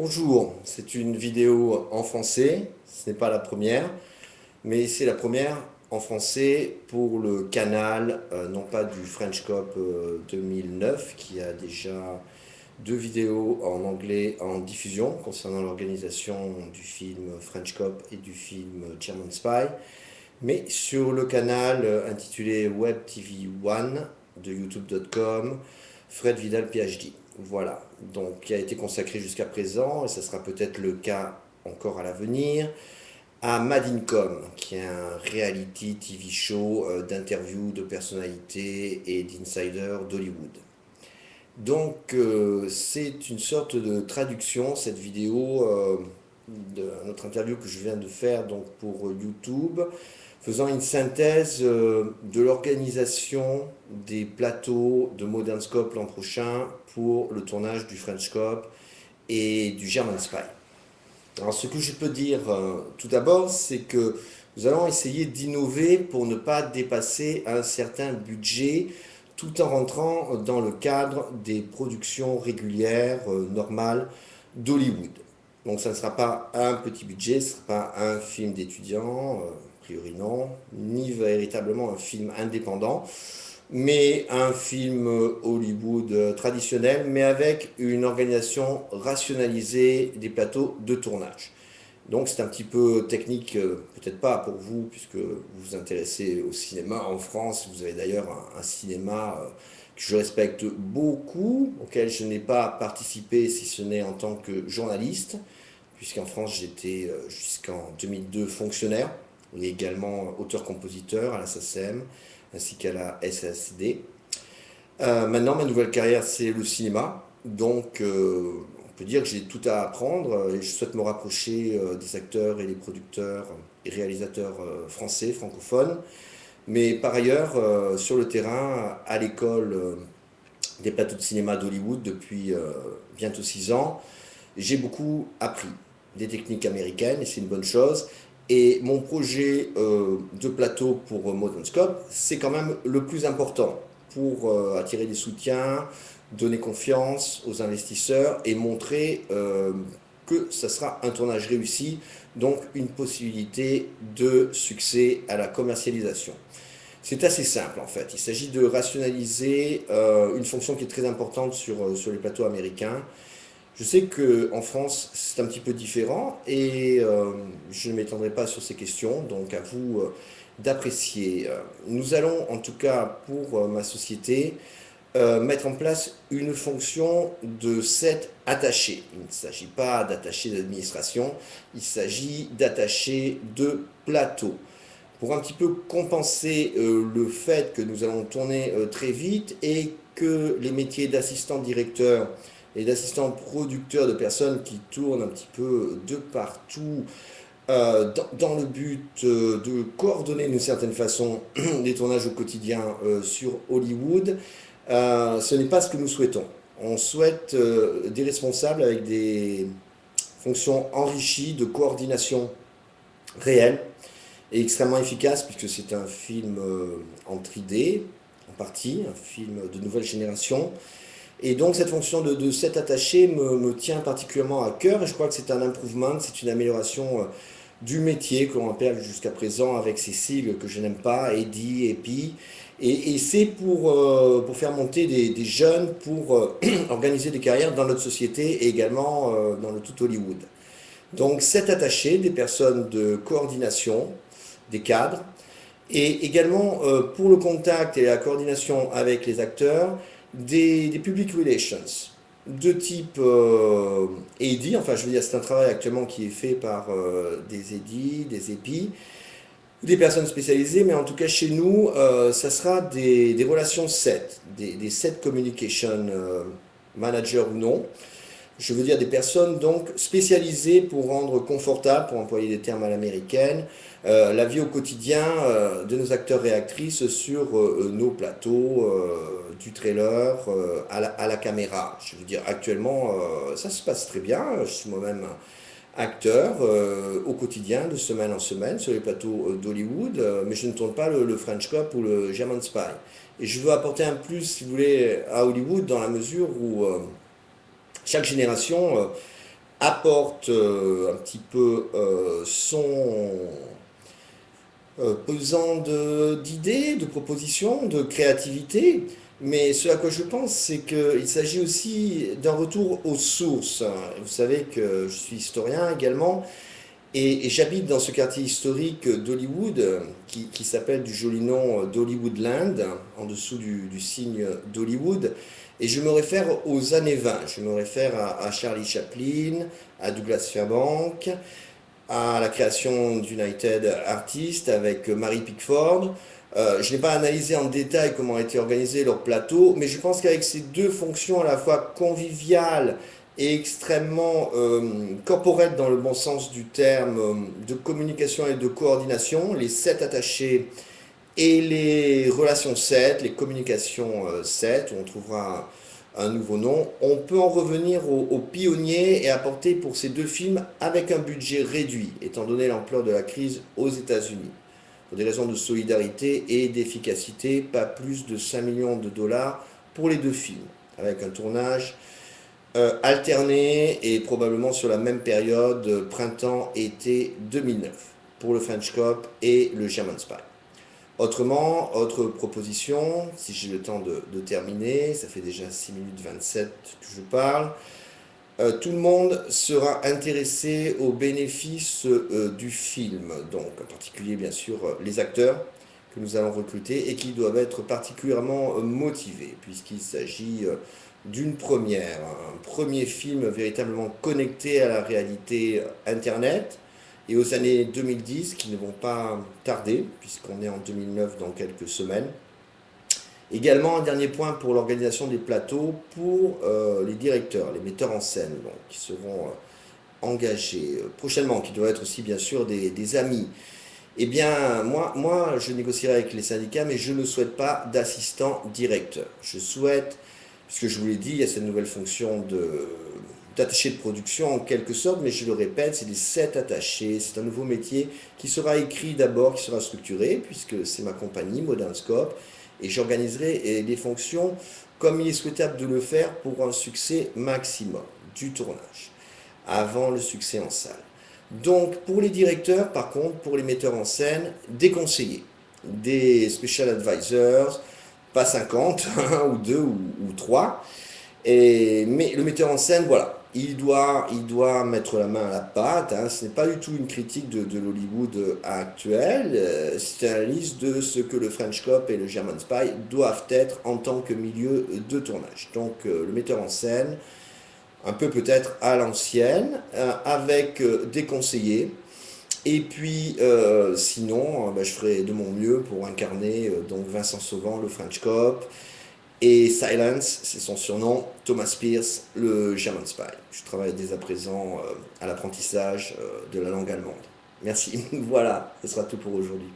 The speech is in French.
Bonjour, c'est une vidéo en français, ce n'est pas la première, mais c'est la première en français pour le canal, non pas du French Cop 2009, qui a déjà deux vidéos en anglais en diffusion concernant l'organisation du film French Cop et du film German Spy, mais sur le canal intitulé Web TV One de youtube.com, Fred Vidal PhD. Voilà, donc qui a été consacré jusqu'à présent, et ça sera peut-être le cas encore à l'avenir, à Mad Income, qui est un reality TV show d'interviews de personnalités et d'insiders d'Hollywood. Donc c'est une sorte de traduction, cette vidéo, de notre interview que je viens de faire donc, pour YouTube, faisant une synthèse de l'organisation des plateaux de Modern Scope l'an prochain pour le tournage du French Cop et du German Spy. Alors ce que je peux dire tout d'abord, c'est que nous allons essayer d'innover pour ne pas dépasser un certain budget tout en rentrant dans le cadre des productions régulières, normales d'Hollywood. Donc ça ne sera pas un petit budget, ce ne sera pas un film d'étudiant, a priori non, ni véritablement un film indépendant, mais un film Hollywood traditionnel, mais avec une organisation rationalisée des plateaux de tournage. Donc c'est un petit peu technique, peut-être pas pour vous, puisque vous vous intéressez au cinéma en France. Vous avez d'ailleurs un cinéma que je respecte beaucoup, auquel je n'ai pas participé si ce n'est en tant que journaliste, puisqu'en France j'étais jusqu'en 2002 fonctionnaire, et également auteur-compositeur à la SACEM, ainsi qu'à la SACD. Maintenant, ma nouvelle carrière, c'est le cinéma. Donc, on peut dire que j'ai tout à apprendre et je souhaite me rapprocher des acteurs et des producteurs et réalisateurs français, francophones. Mais par ailleurs, sur le terrain, à l'école des plateaux de cinéma d'Hollywood depuis bientôt 6 ans, j'ai beaucoup appris des techniques américaines et c'est une bonne chose. Et mon projet de plateau pour Modern Scope, c'est quand même le plus important pour attirer des soutiens, donner confiance aux investisseurs et montrer que ça sera un tournage réussi, donc une possibilité de succès à la commercialisation. C'est assez simple en fait, il s'agit de rationaliser une fonction qui est très importante sur les plateaux américains. Je sais qu'en France, c'est un petit peu différent et je ne m'étendrai pas sur ces questions, donc à vous d'apprécier. Nous allons, en tout cas pour ma société, mettre en place une fonction de set attaché. Il ne s'agit pas d'attaché d'administration, il s'agit d'attaché de plateau. Pour un petit peu compenser le fait que nous allons tourner très vite et que les métiers d'assistant directeur et d'assistants producteurs, de personnes qui tournent un petit peu de partout dans le but de coordonner d'une certaine façon les tournages au quotidien sur Hollywood. Ce n'est pas ce que nous souhaitons. On souhaite des responsables avec des fonctions enrichies de coordination réelle et extrêmement efficace puisque c'est un film en 3D en partie, un film de nouvelle génération. Et donc cette fonction de set attaché me tient particulièrement à cœur et je crois que c'est un improvement, c'est une amélioration du métier que l'on appelle jusqu'à présent avec ces sigles que je n'aime pas, EDI, EPI. Et c'est pour faire monter des jeunes, pour organiser des carrières dans notre société et également dans le tout Hollywood. Donc set attaché, des personnes de coordination, des cadres, et également pour le contact et la coordination avec les acteurs, des public relations de type AD, enfin je veux dire c'est un travail actuellement qui est fait par des AD, des EPI, des personnes spécialisées, mais en tout cas chez nous, ça sera des relations set, des set communication managers ou non. Je veux dire des personnes donc spécialisées pour rendre confortable, pour employer des termes à l'américaine, la vie au quotidien de nos acteurs et actrices sur nos plateaux, du trailer à la caméra. Je veux dire actuellement ça se passe très bien, je suis moi-même acteur au quotidien, de semaine en semaine, sur les plateaux d'Hollywood, mais je ne tourne pas le French Cop ou le German Spy. Et je veux apporter un plus, si vous voulez, à Hollywood dans la mesure où chaque génération apporte un petit peu son pesant d'idées, de propositions, de créativité. Mais ce à quoi je pense, c'est qu'il s'agit aussi d'un retour aux sources. Vous savez que je suis historien également, et j'habite dans ce quartier historique d'Hollywood, qui s'appelle du joli nom d'Hollywoodland, en dessous du signe d'Hollywood. Et je me réfère aux années 20. Je me réfère à Charlie Chaplin, à Douglas Fairbanks, à la création d'United Artists avec Mary Pickford. Je n'ai pas analysé en détail comment a été organisé leur plateau, mais je pense qu'avec ces deux fonctions à la fois conviviales et extrêmement corporate dans le bon sens du terme, de communication et de coordination, les 7 attachés et les relations 7, les communications 7, où on trouvera un nouveau nom, on peut en revenir aux pionniers et apporter pour ces deux films avec un budget réduit, étant donné l'ampleur de la crise aux États-Unis. Pour des raisons de solidarité et d'efficacité, pas plus de 5 millions de dollars pour les deux films, avec un tournage alterné et probablement sur la même période, printemps-été 2009, pour le French Cop et le German Spy. Autrement, autre proposition, si j'ai le temps de terminer, ça fait déjà 6 minutes 27 que je parle, tout le monde sera intéressé aux bénéfices du film, donc en particulier bien sûr les acteurs que nous allons recruter et qui doivent être particulièrement motivés, puisqu'il s'agit d'une première, un premier film véritablement connecté à la réalité Internet et aux années 2010 qui ne vont pas tarder, puisqu'on est en 2009 dans quelques semaines. Également, un dernier point pour l'organisation des plateaux, pour les directeurs, les metteurs en scène, donc, qui seront engagés prochainement, qui doivent être aussi bien sûr des amis. Eh bien, moi, je négocierai avec les syndicats, mais je ne souhaite pas d'assistant directeur. Je souhaite, puisque je vous l'ai dit, il y a cette nouvelle fonction d'attaché de production en quelque sorte, mais je le répète, c'est des 7 attachés, c'est un nouveau métier qui sera écrit d'abord, qui sera structuré, puisque c'est ma compagnie, Modern Scope, et j'organiserai les fonctions comme il est souhaitable de le faire pour un succès maximum du tournage, avant le succès en salle. Donc pour les directeurs, par contre, pour les metteurs en scène, des conseillers, des special advisors, pas 50, ou 2 ou 3, mais le metteur en scène, voilà, il doit mettre la main à la pâte. Hein. Ce n'est pas du tout une critique de l'Hollywood actuel. C'est une analyse de ce que le French Cop et le German Spy doivent être en tant que milieu de tournage. Donc le metteur en scène, un peu peut-être à l'ancienne, avec des conseillers. Et puis, sinon, je ferai de mon mieux pour incarner donc Vincent Sauvant, le French Cop, et Silence, c'est son surnom, Thomas Pierce, le German Spy. Je travaille dès à présent à l'apprentissage de la langue allemande. Merci, voilà, ce sera tout pour aujourd'hui.